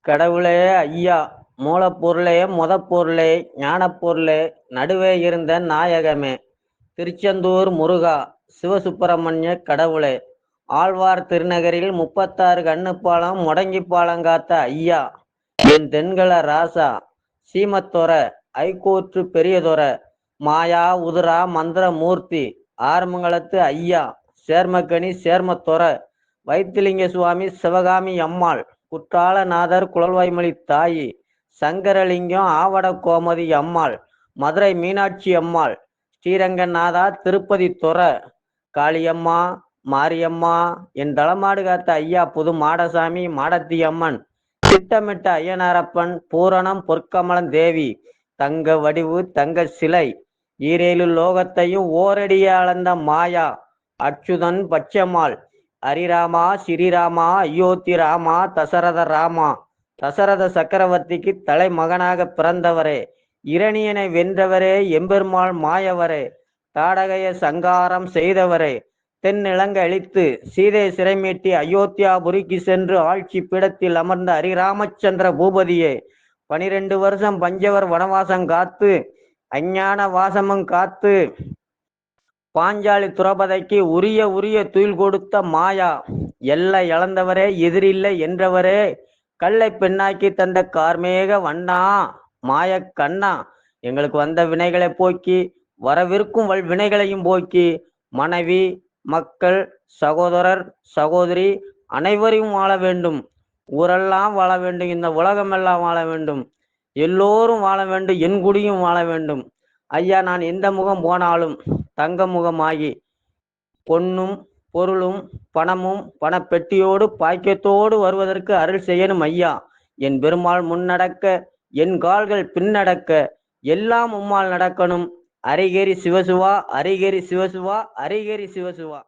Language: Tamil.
கடவுளே ஐயா, மூலப்பொருளே, முதப்பொருளே, ஞானப்பொருளே, நடுவே இருந்த நாயகமே, திருச்செந்தூர் முருகா, சிவசுப்பிரமணிய கடவுளே, ஆழ்வார் திருநகரில் 36 கண்ணுப்பாலம் முடங்கி பாலங்காத்த ஐயா, என் தென்கள ராசா, சீமத்தொர, ஐகோற்று பெரியதொர, மாயா உதுரா மந்திர மூர்த்தி, ஆறுமங்கலத்து ஐயா, சேர்மக்கனி சேர்மத்தொர, வைத்திலிங்க சுவாமி, சிவகாமி அம்மாள், குற்றாலநாதர், குழல்வாய்மொழி தாயி, சங்கரலிங்கம், ஆவட கோமதி அம்மாள், மதுரை மீனாட்சி அம்மாள், ஸ்ரீரங்கநாதா, திருப்பதி தொர, காளியம்மா, மாரியம்மா, என் தளமாடு காத்த ஐயா, புது மாடசாமி, மாடத்தி அம்மன், திட்டமிட்ட ஐயனாரப்பன், பூரணம் பொற்கமலம் தேவி, தங்க வடிவு தங்க சிலை, ஈரேழு லோகத்தையும் ஓரடிய அளந்த மாயா, அச்சுதன் பச்சம்மாள், ஹரிராமா, ஸ்ரீராமா, அயோத்தி ராமா, தசரத ராமா, தசரத சக்கரவர்த்திக்கு தலைமகனாக பிறந்தவரே, இரணியனை வென்றவரே, எம்பெருமாள் மாயவரே, தாடகைய சங்காரம் செய்தவரே, தென்னிலங்கை அழித்து சீதை சிறைமீட்டி அயோத்தியாபுரிக்கு சென்று ஆட்சி பீடத்தில் அமர்ந்த ஹரிராமச்சந்திர பூபதியே, 12 வருஷம் பஞ்சவர் வனவாசம் காத்து அஞ்ஞான வாசமும் காத்து பாஞ்சாலி துரபதைக்கு உரிய துயில் கொடுத்த மாயா, எல்லை இழந்தவரே, எதிரில்லை என்றவரே, கல்லை பெண்ணாக்கி தந்த கார்மேக வண்ணா, மாய கண்ணா, எங்களுக்கு வந்த வினைகளை போக்கி வரவிருக்கும் வினைகளையும் போக்கி மனைவி, மக்கள், சகோதரர், சகோதரி அனைவரையும் வாழ வேண்டும். ஊரெல்லாம் வாழ வேண்டும். இந்த உலகமெல்லாம் வாழ வேண்டும். எல்லோரும் வாழ வேண்டும். என் குடியும் வாழ வேண்டும். ஐயா, நான் எந்த முகம் போனாலும் தங்க முகமாகி பொன்னும் பொருளும் பணமும் பணப்பெட்டியோடு பாக்கியத்தோடு வருவதற்கு அருள் செய்யணும் ஐயா. என் பெருமாள் முன்னடக்க, என் கால்கள் பின்னடக்க, எல்லாம் உம்மால் நடக்கணும். அரிகேரி சிவசுவா, அரிகேரி சிவசுவா, அரிகேரி சிவசுவா.